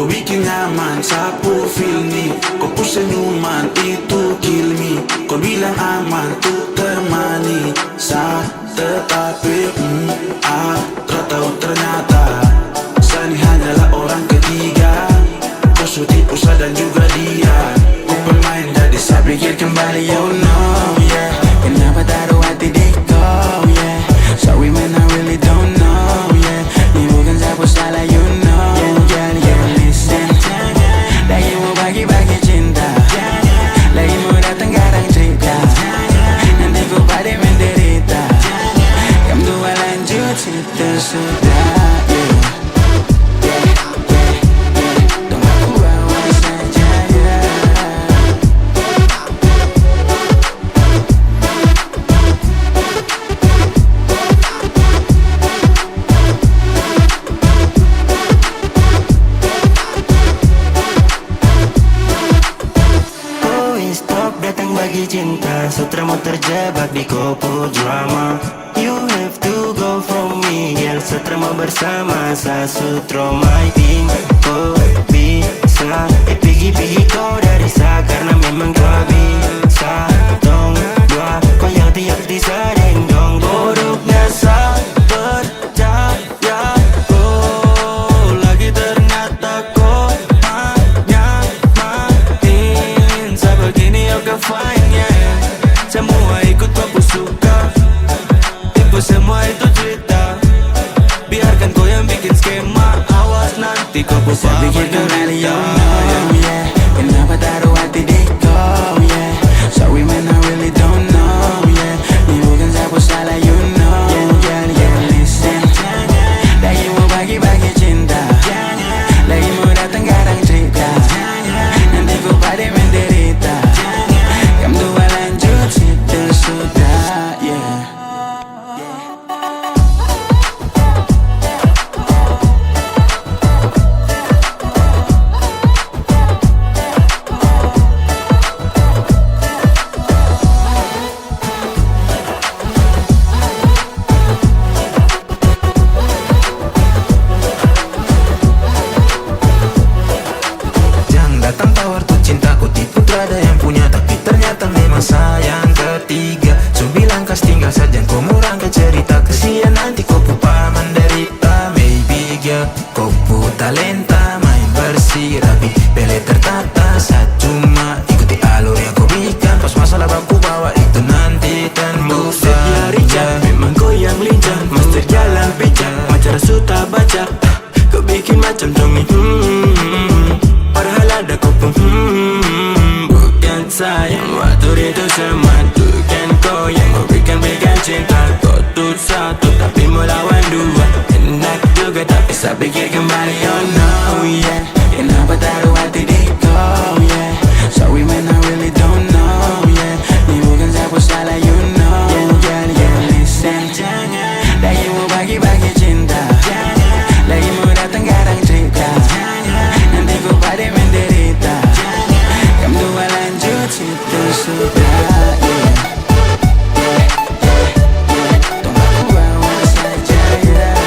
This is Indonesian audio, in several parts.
Kau bikin nyaman, sapu feel me. Kau push senyuman, itu kill me. Kau bilang aman, tuh temani tetapi tak tahu ternyata Sani hanyalah orang ketiga. Kau su tipu dan juga dia. Kau pemain jadi saya pikir kembali, oh no, yeah. Kenapa taruh hati di kau, yeah. Sorry man, I really don't know, yeah. Ini bukan siapa salah, you know, yeah, yeah, listen. Lagi mau bagi-bagi cinta, lagi mau datang garang cerita. Nanti ku pada menderita. Kamu dua lanjut situ sudah, yeah. Bagi cinta, sutra mau terjebak di kopu drama. You have to go from me, girl. Sutra mau bersama sa sutro my team. Kau bisa, pigi-pigi kau dari sa. Karena memang kau bisa. Dong, dua, kau yang tiap disadeng dong. Buruknya sa percaya kau lagi ternyata kau hanya main. Sa begini oke fine, yeah. Semua ikut aku suka. Tipu semua itu cerita. Biarkan kau yang bikin skema. Awas nanti kau Saya pikir kembali, oh no, yeah. Kenapa taruh hati di kau, yeah. Sorry man, I really don't know, yeah. Ini bukan siapa salah, you know, yeah, yeah, listen. Lagi mau bagi-bagi cinta, lagi mau datang garang cerita. Nanti ku pada menderita. Kamu dua lanjut situ sudah, yeah. Datang tawar tuh cintaku, tipu ada yang punya, tapi ternyata memang sayang ketiga. So bilang kas tinggal saja, kau murang ke cerita. Kesian nanti kau pupa menderita. Maybe girl, kau pu talenta, main bersih rapi, bele tertata. Saya cuma ikuti alur yang kau berikan. Pas masalah baku bawa itu nanti tentu saja. Richard, memang kau yang lincah, master jalan bijak, macara suta baca. Kau bikin macam Tommy, padahal ada kau pun bukan sayang. Waktu itu sematukan kau yang memberikan cinta. Kau tuh satu tapi melawan dua. Enak juga tapi saya pikir kembali, oh no, yeah. Kenapa taruh hati di kau, yeah. Sorry man, I really don't know, yeah. Ini bukan siapa salah, you know, yeah, yeah, listen. Lagi mau bagi-bagi cinta, lagi mau datang garang cerita. Nanti ku pada menderita. Kamu dua lanjut situ sudah, yeah. Tunggu aku bawa saja, yeah.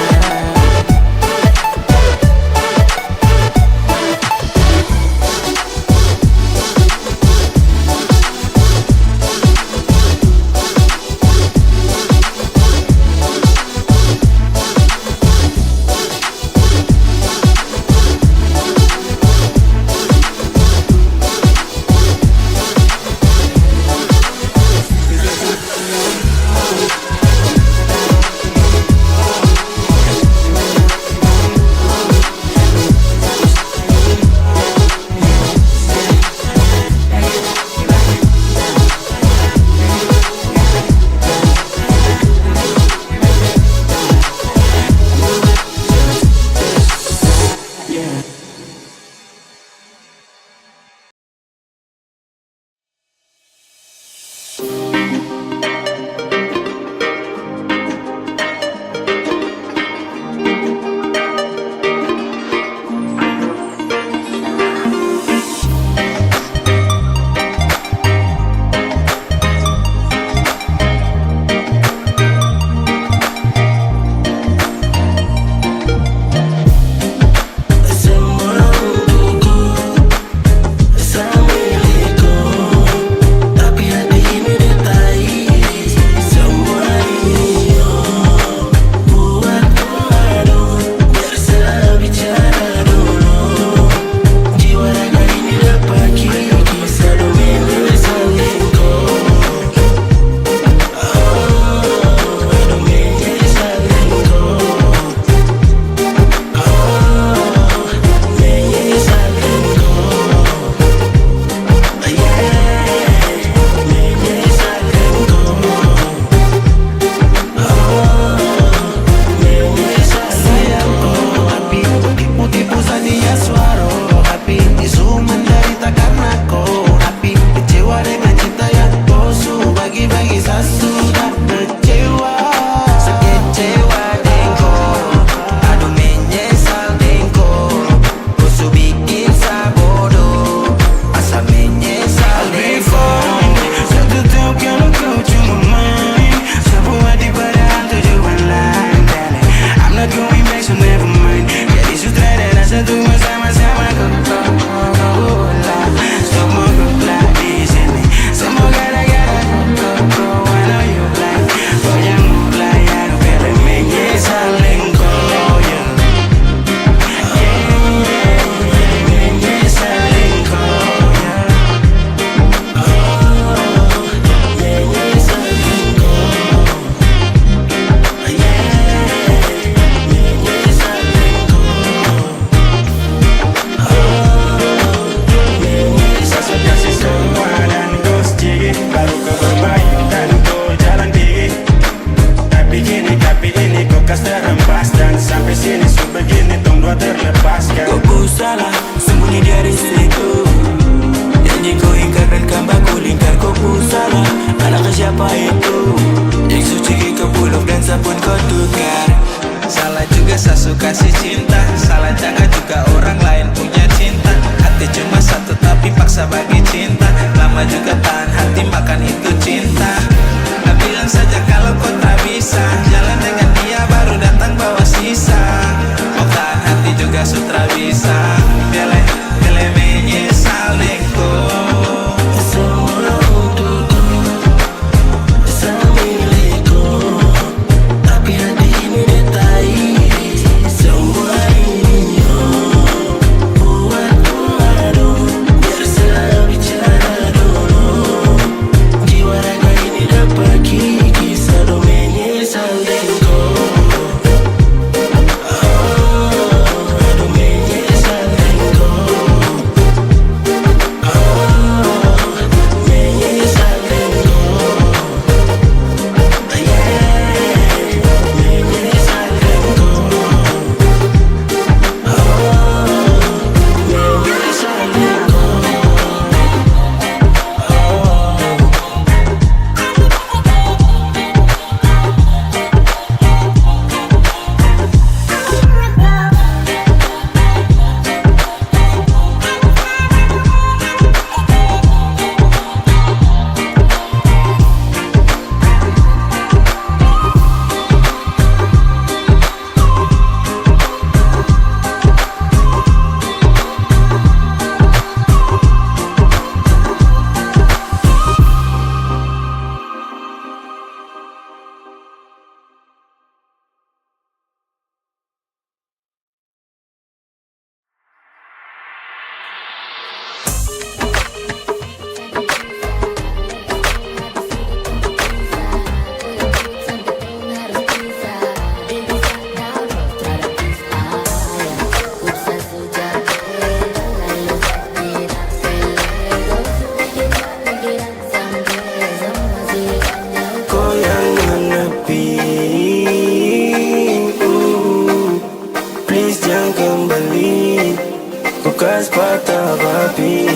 bekas patah hati,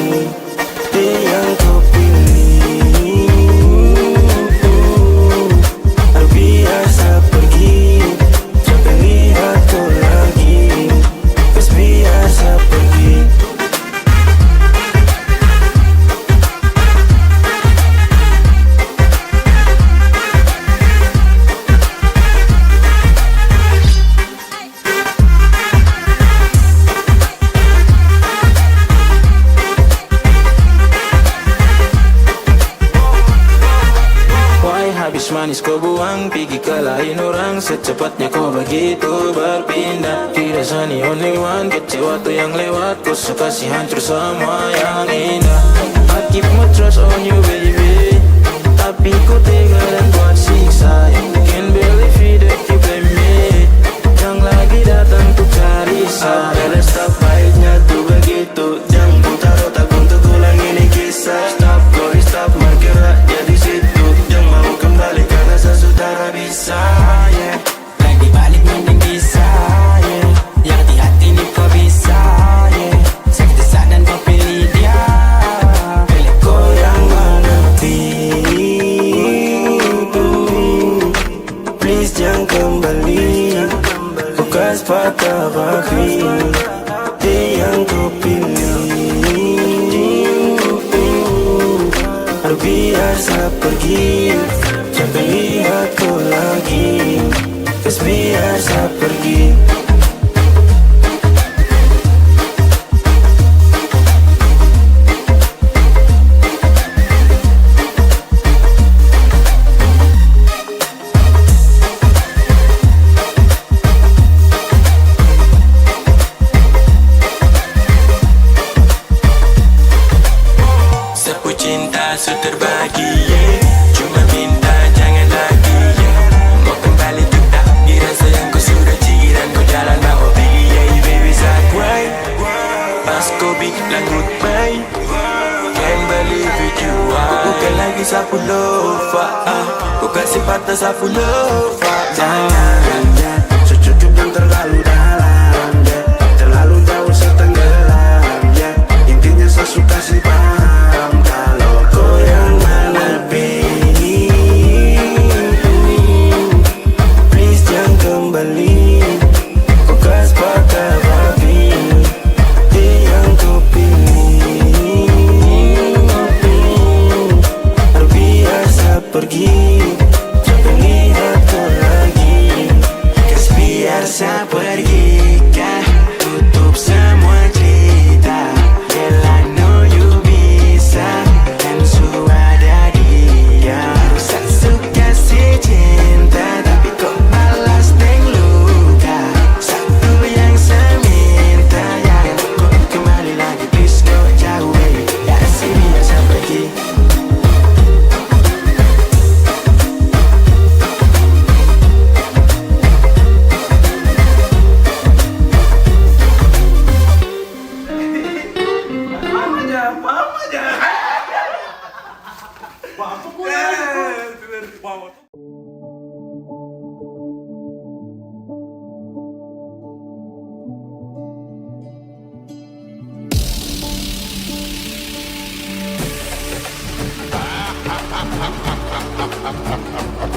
dia yang kau pilih. Biasa pergi, jangan lihat kau lagi, terus biasa pergi. Habis manis kau buang, pergi ke lain orang. Secepatnya kau begitu berpindah. Tidak seni only one, kecewa tuh yang lewat. Kau sekasih hancur semua yang indah. I keep my trust on you baby, tapi kau tega dan buat siksa. Can't believe it that you blame me. Yang lagi datang tuh cari sah. Let's stop, baiknya tuh begitu. Jangan putar otak untuk ulang ini kisah. Stop, go stop, bergerak jadi situ. Jangan mau kembali karena sesudah bisa, yeah. Lagi balik mending bisa, yeah. Yang hati-hati nih kau bisa, yeah. Seks desak dan kau pilih dia. Pilih Kau yang mana please jangan kembali. Bekas patah hati, dia yang kau pilih. Biasa pergi, jangan lihat kau lagi, terus biasa pergi. Sapu cinta su terbagi, yeah. Cuma minta jangan lagi, yeah. Mau kembali tuh tak kira sayang kau sudah cikiran kau jalan bawa pergi, yeah. Baby sakrai pas kau bilang goodbye, can't believe it you are. Bukan lagi sapu lova, kau kasih patah sapu lova. Jangan, secukup dan terlalu dalam, yeah. Terlalu jauh setenggelam, yeah. Intinya saya suka sih paham kalau kau yang mana baby. Please jangan kembali. Bekas patah hati, dia yang kau pilih. Biasa pergi, jangan lihat kau lagi, kas biasa pergi kah, tutup semua cerita. Girl I know you bisa, dan suada dia. Suka si cinta, tapi kok balas deng luka. Satu yang saya minta, ya kok kembali lagi please go jauh baby. Kasih biasa pergi.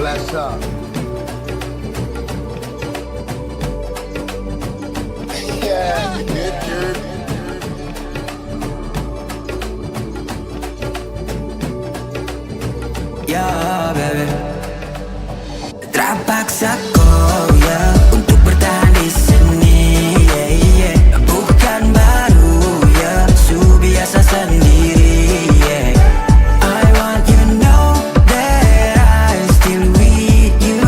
Bless up. Yeah, good dude. ya baby. Terpaksa kau ya untuk bertahan di sini, yeah, yeah. Bukan baru ya, su biasa sendiri, yeah. I want you to know that I still with you,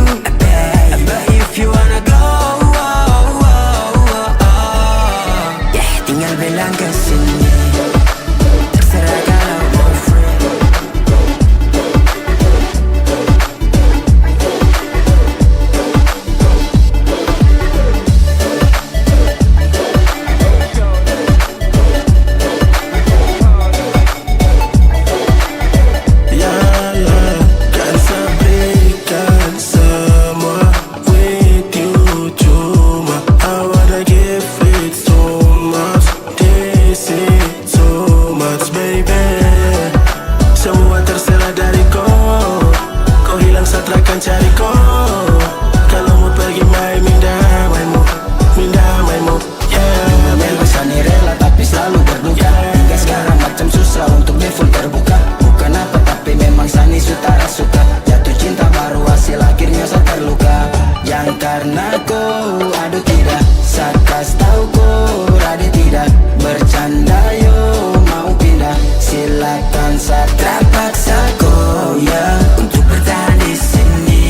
karena kau. Aduh tidak, saat kas tahu kau rada tidak bercanda yo mau pindah. Silakan saat terpaksa kau ya untuk bertahan di sini.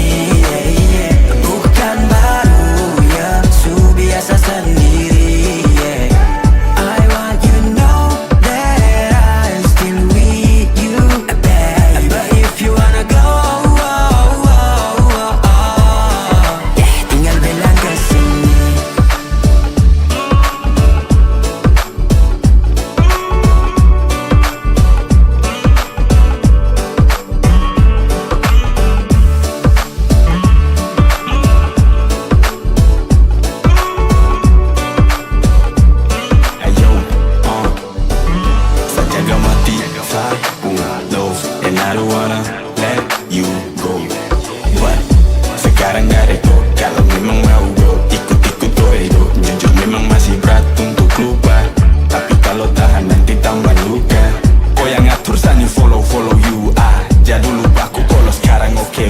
Bukan baru ya, su biasa sendiri. I want you know that I still with you, babe. But if you wanna go, tinggal bilang kesini. Ayo, sajaga mati, sapu love, and I don't wanna let you go. But sekarang gak reko, kalau memang mau go, ikut-ikut go ego. Jujur memang masih berat untuk lupa, tapi kalau tahan nanti tambah luka. Kau yang ngatur sani follow you aja dulu aku kalau sekarang oke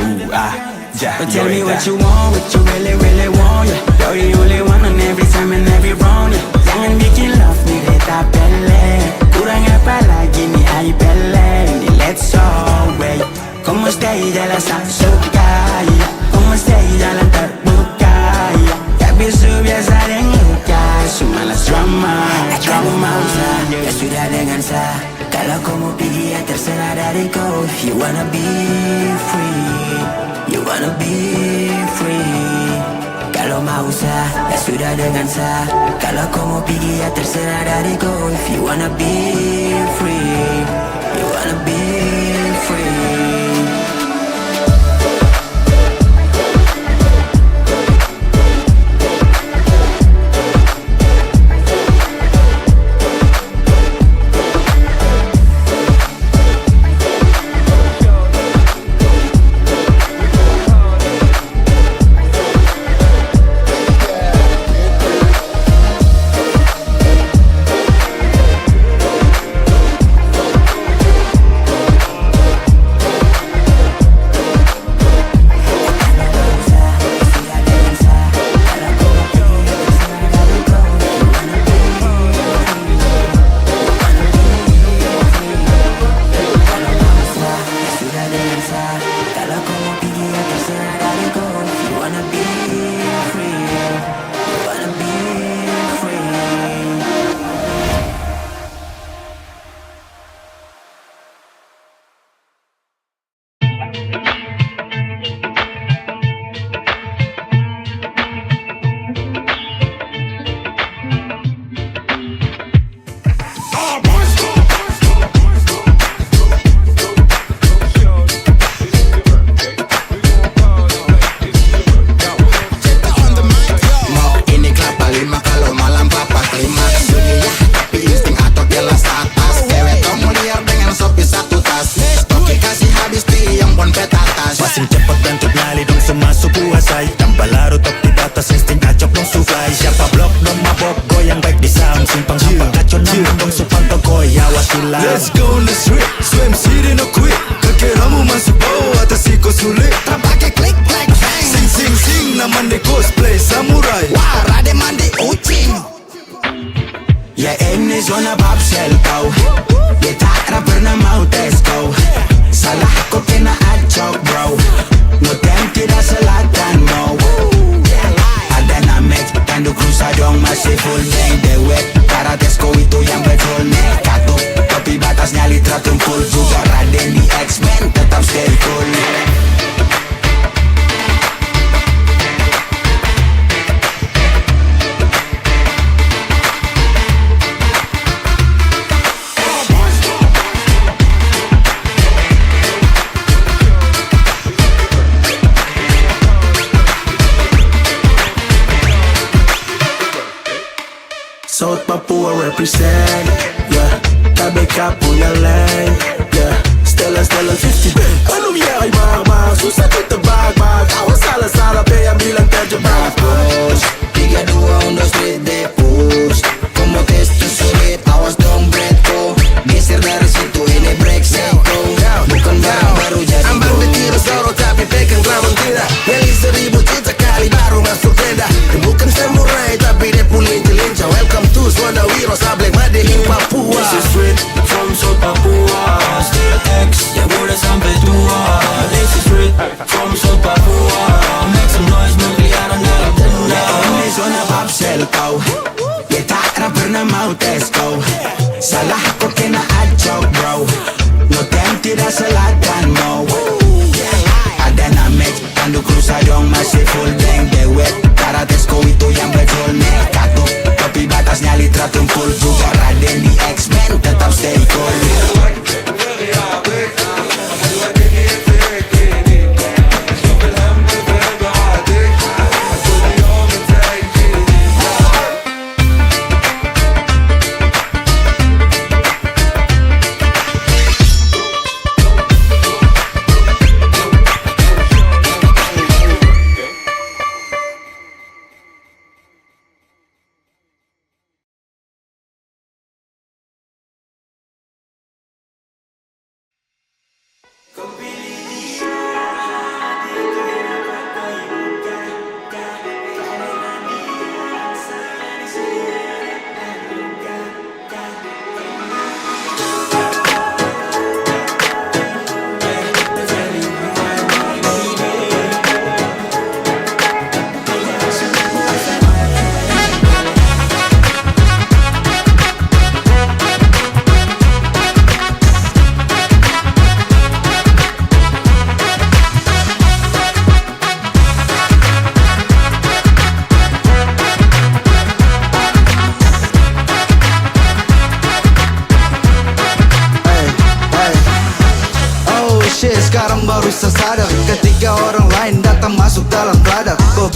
But tell me what you want, what you really want, yeah. You're the only one on every time and every round, yeah. Jangan bikin love nih beta pele. Kurang apa lagi nih ay pele. Nih let's away. Como stay jalan tak suka, yeah. Como stay jalan terbuka, yeah. Tak biasa dengan muka, malas drama. Ya sudah dengan sah. Kalau kau mau pergi ya terserah dari kau. If you wanna be free, you wanna be free. Kalau mau sah, ya sudah dengan sah. Kalau kau mau pergi ya terserah dari kau. If you wanna be free, you wanna be free. Kalau kau mau pergi ya terserah dari kau. You wanna be free, you wanna be free. Masing cepat dan nyali dong semasuk kuasai. Tanpa larut tapi batas insting acok dong sufai. Siapa blok dong mabok goyang baik di sound. Simpang hampa kacau namun dong supang tokoy awas hilang. Let's go on the street, swim city no quit. Kakiramu masuk bawah atas iko sulit. Tak pakai klik like bang. Sing sing sing namanya cosplay samurai. Wah rade mandi ucing. Ya ini zona babsel kau. Dia tak pernah mau tes kau. Salah aku kena acok bro. Ngetem tidak selatan mau. Ada namek tanduk rusa dong masih full gang. Dewek para tesko itu yang betul nek. Katup tepi batas nyali tertumpul. Juga Raden di X-Men tetap stay cool. South Papua represent, yeah. KBK punya lane, yeah. Stella 50 Anong yari bag susah ditebak-bak. Awas salah-salah pe yang bilang terjebak. Push 3, 2, 1, 2, street de push. Como testo sulit, awas dong breadko. Geser dari situ ini break seko. Bukan barang baru jadi Ambang de tiro soro tapi pegang ramang tidak. Nyali 1000 juta kali baru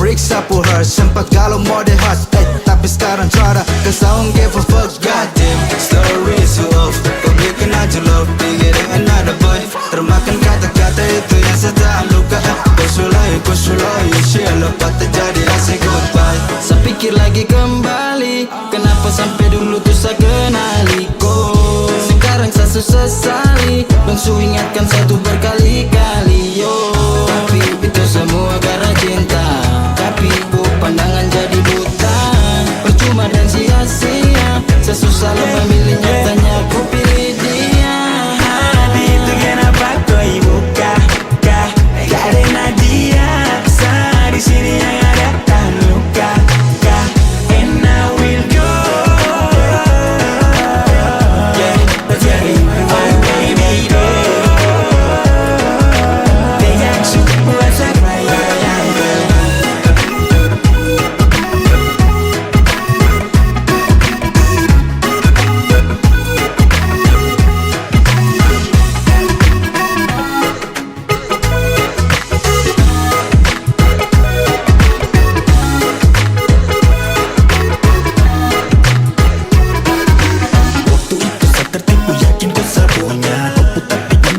break sapu heart. Sempat galau mode hot, tapi sekarang cara. Cause I don't give a fuck, goddamn. Story is off, kau bikin aja love, pikirin another boy. Termakan kata-kata itu yang sedang luka. Kau sulai, share lepas terjadi asik goodbye. Saya pikir lagi kembali, kenapa sampai dulu tuh saya kenali kau. Sekarang saya sesali, bangsu ingatkan satu berkali-kali yo. Tapi itu semua karena cinta, tapi ku pandangan jadi buta. Percuma dan sia-sia, saya susah lo memilih, nyatanya ku pilih dia. Hati itu kenapa kau buka? Karena dia di sini yang ada tak luka. And I will go. Jadi my baby do. Dia buat saya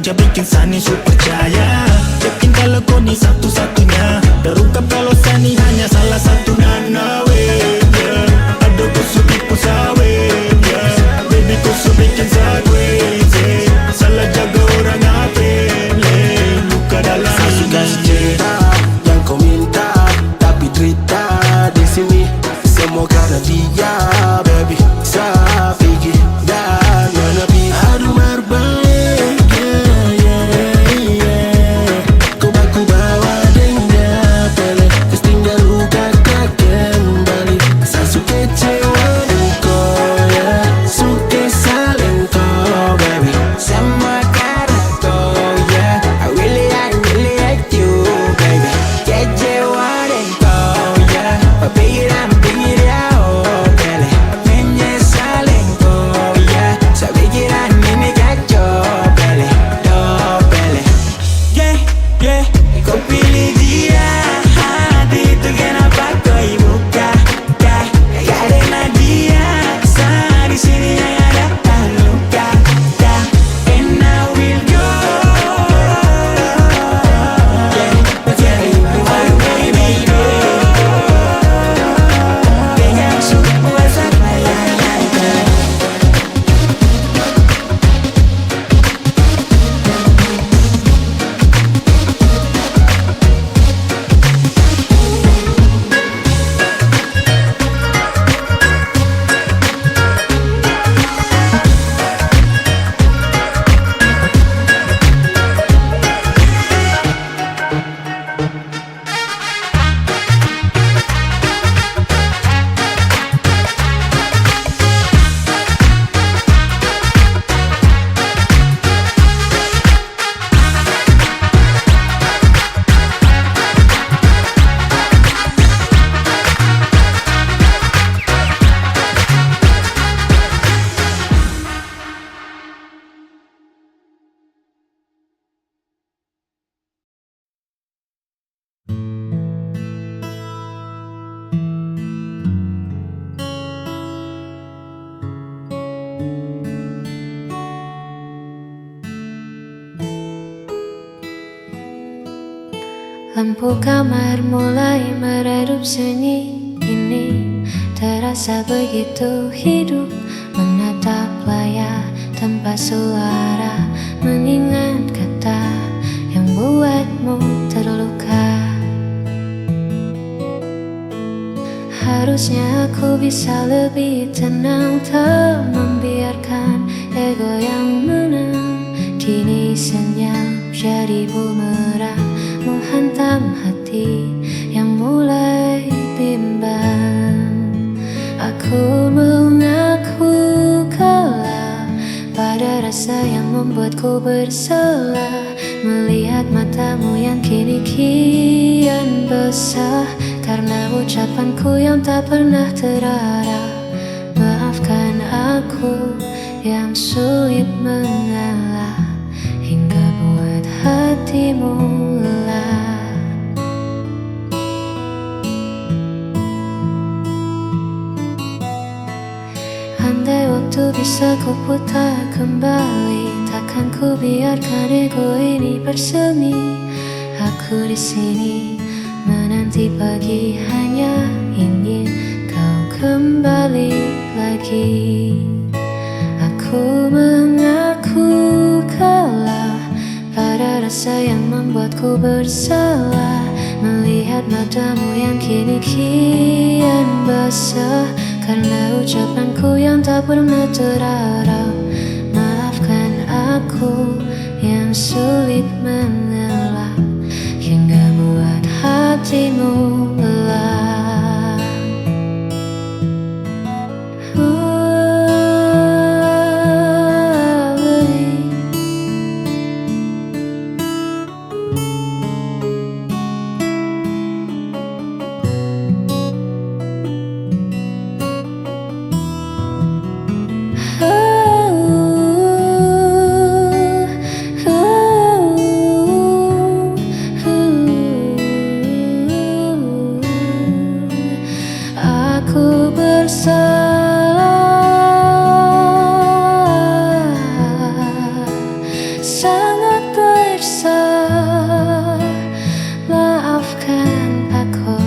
yang bikin Sani su percaya. Yakin kalau kau ni satu-satunya, terungkap kalau Sani hanya salah satunya. No way, yeah. Aduh kau su tipu sawe, yeah. Baby kau su bikin saya crazy. Salah jaga orang apa, yeah. Luka dalam Saya suka cinta yang kau minta, tapi cerita di sini semua karena dia, baby. Saya pikir dan menepi. Aduh marbai. Lampu kamar mulai meredup sunyi ini. Terasa begitu hidup, menatap layar tanpa suara, mengingat kata yang buatmu terluka. Harusnya aku bisa lebih tenang, tak membiarkan ego yang menang. Kini senyap jadi bumerang, menghantam hati yang mulai bimbang. Aku mengaku kalah pada rasa yang membuatku bersalah, melihat matamu yang kini kian basah karena ucapanku yang tak pernah terarah. Maafkan aku yang sulit mengalah hingga buat hatimu lelah. ku bisa ku putar kembali, takkan ku biarkan ego ini bersemi. Aku di sini menanti pagi, hanya ingin kau kembali lagi. Aku mengaku kalah pada rasa yang membuatku bersalah, melihat matamu yang kini kian basah karena ucapanku yang tak pernah terarah. Maafkan aku yang sulit mengelak hingga buat hatimu lelah. Aku bersalah, sangat bersalah. Maafkan aku.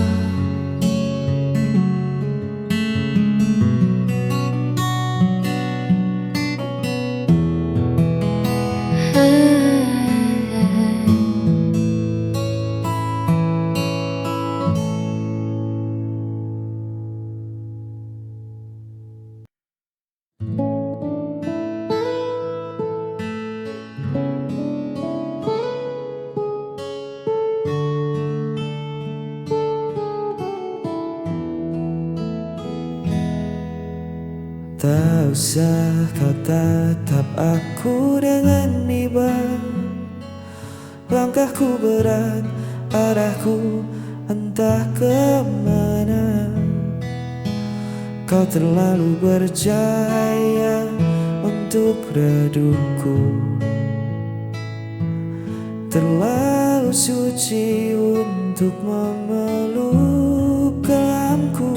Tak usah kau tatap aku dengan iba. Langkahku berat, arahku entah kemana. Kau terlalu bercahaya untuk redupku, terlalu suci untuk memeluk kelamku.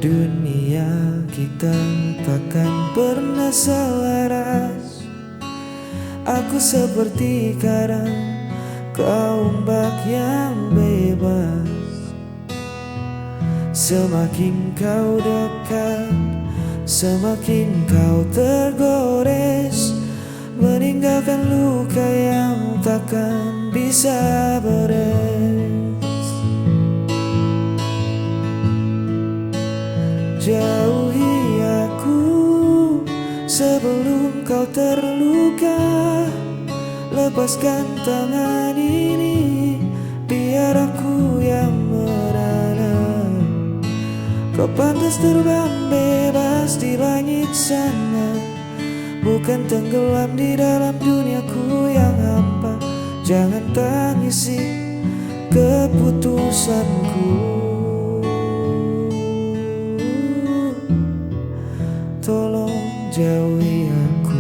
Dunia kita takkan pernah selaras. Aku seperti karang, kau ombak yang bebas. Semakin kau dekat, semakin kau tergores, meninggalkan luka yang takkan bisa beres. Jauhi aku sebelum kau terluka. Lepaskan tangan ini, biar aku yang merana. Kau pantas terbang bebas di langit sana, bukan tenggelam di dalam duniaku yang hampa. Jangan tangisi keputusanku, tolong jauhi aku.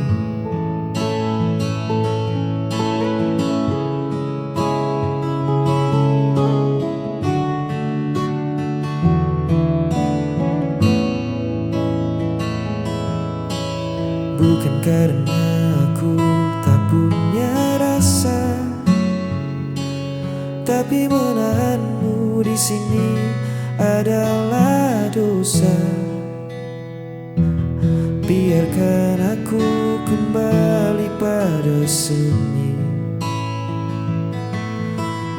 Bukan karena aku tak punya rasa, tapi menahanmu di sini adalah dosa. Biarkan aku kembali pada seni,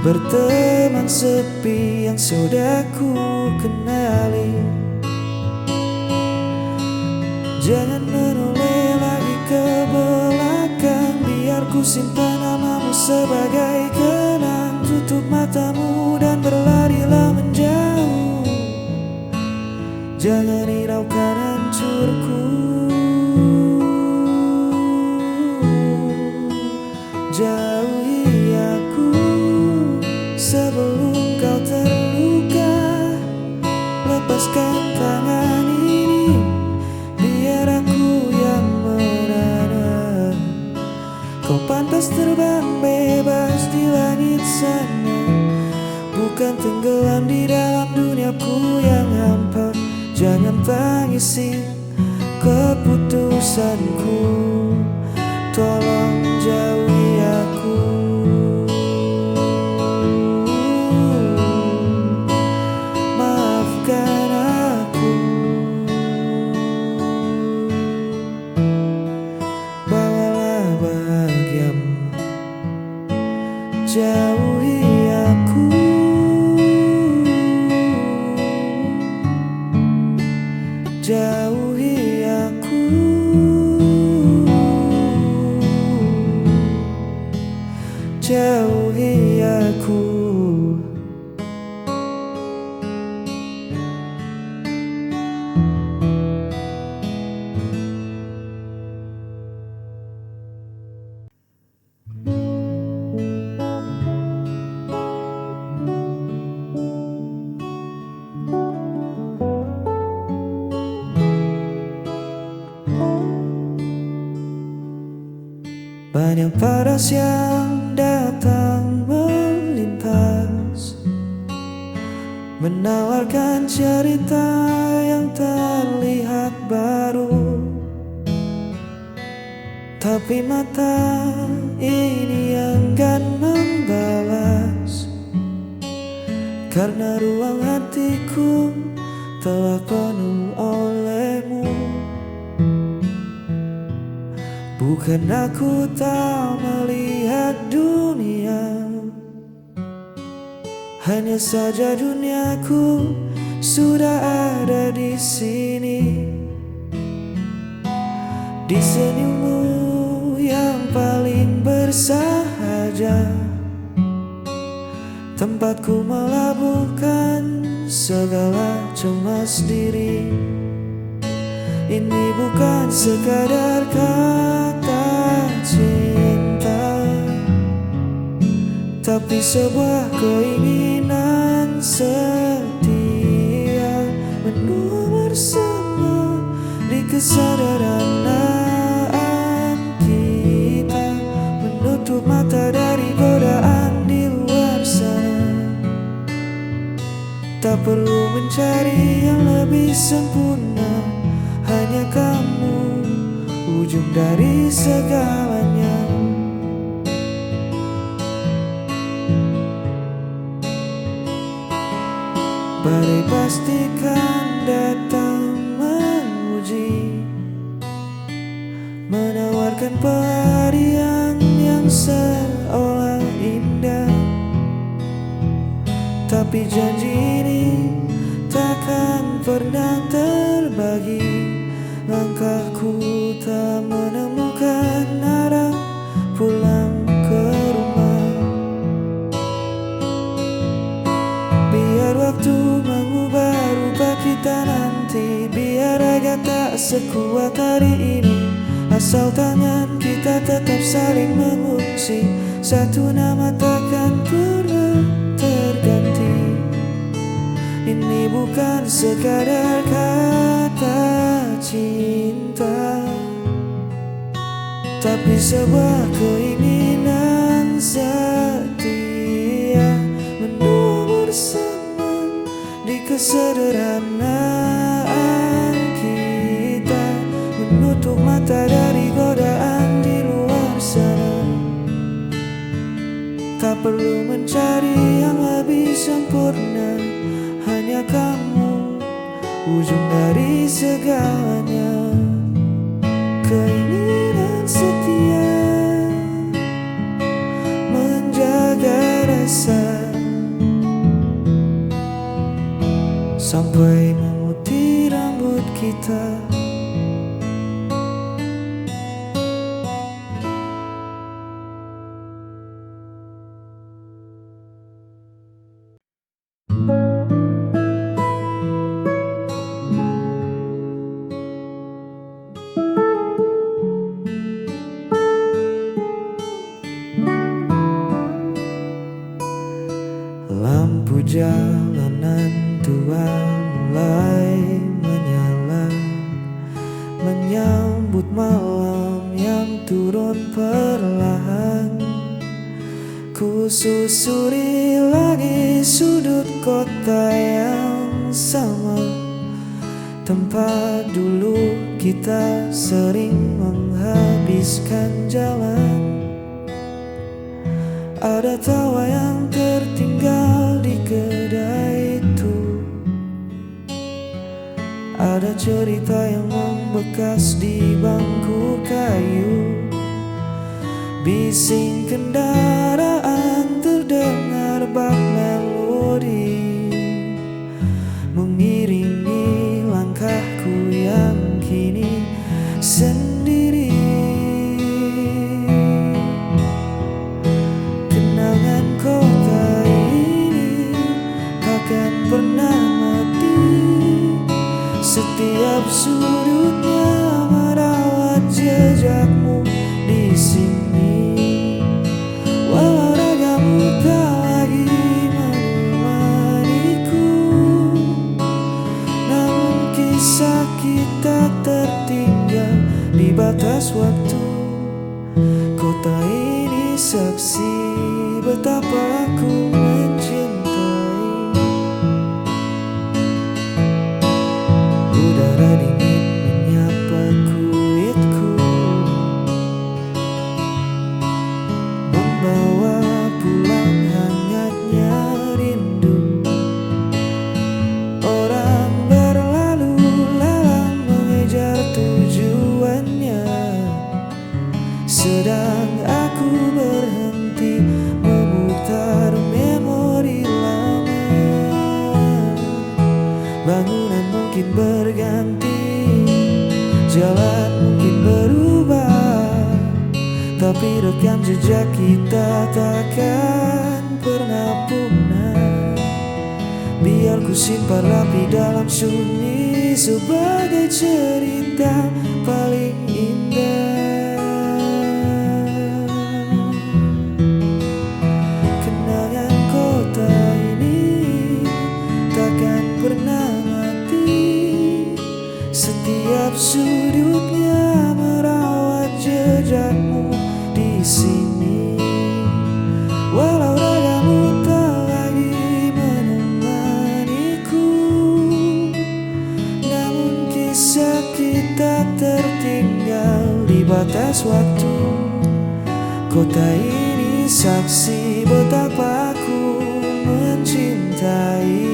berteman sepi yang sudah ku kenali. Jangan menoleh lagi ke belakang, biar ku simpan namamu sebagai kenang. Tutup matamu dan berlarilah menjauh, jangan hiraukan hancurku. Jauhi aku sebelum kau terluka. Lepaskan tangan ini, biar aku yang merana. Kau pantas terbang bebas di langit sana, bukan tenggelam di dalam duniaku yang hampa. Jangan tangisi keputusanku. Tolong jauhi aku. Maafkan aku. Bawalah bahagiamu. Jauhi aku. Jauhi aku. Jauhi aku. Banyak paras yang datang melintas, menawarkan cerita yang terlihat baru. Tapi mata ini enggan membalas, karena ruang hatiku telah penuh olehmu. Bukan aku tak melihat dunia, hanya saja duniaku sudah ada di sini. Di senyummu yang paling bersahaja, tempatku melabuhkan segala cemas diri. Ini bukan sekadar kata cinta, tapi sebuah keinginan setia, menua bersama di kesederhanaan kita, menutup mata dari godaan di luar sana. Tak perlu mencari yang lebih sempurna, hanya kamu, ujung dari segalanya. Badai pastikan datang menguji, menawarkan pelarian yang seolah indah. Tapi janji ini takkan pernah terbagi. Langkahku tak menemukan arah pulang ke rumah. Biar waktu mengubah rupa kita nanti, biar raga tak sekuat hari ini, asal tangan kita tetap saling mengungsi. Satu nama takkan pernah terganti. Ini bukan sekadar kata cinta, tapi sebuah keinginan setia, menua bersama di kesederhanaan kita, menutup mata dari godaan di luar sana. Tak perlu mencari yang lebih sempurna, hanya kamu, ujung dari segalanya. Keinginan setia, menjaga rasa, sampai memutih rambut kita. Lampu jalanan tua mulai menyala, menyambut malam yang turun perlahan. Ku susuri lagi sudut kota yang sama, tempat dulu kita sering menghabiskan jalan. Ada tawa yang tertinggal di kedai itu, ada cerita yang membekas di bangku kayu. Bising kendaraan terdengar bak melodi, mengiringi langkahku yang kini sendiri. Kenangan kota ini takkan pernah mati, setiap sudutnya merawat jejakmu di sini. Walau ragamu tak lagi menemaniku, namun kisah kita tertinggal di batas waktu. Kota ini saksi betapa aku mencintai. Udara dingin menyapa kulitku, membawa pulang hangatnya rindu. Orang berlalu lalang mengejar tujuannya, sedang aku berhenti memutar memori lama. Bangunan mungkin berganti, jalan mungkin berubah, tapi rekam jejak kita takkan pernah punah. Biar ku simpan rapi dalam sunyi sebagai cerita paling indah. Kenangan kota ini takkan pernah mati, setiap sudutnya merawat jejakmu di sini. Walau ragamu tak lagi menemaniku, namun kisah kita tertinggal di batas waktu. Kota ini saksi betapa aku mencintai.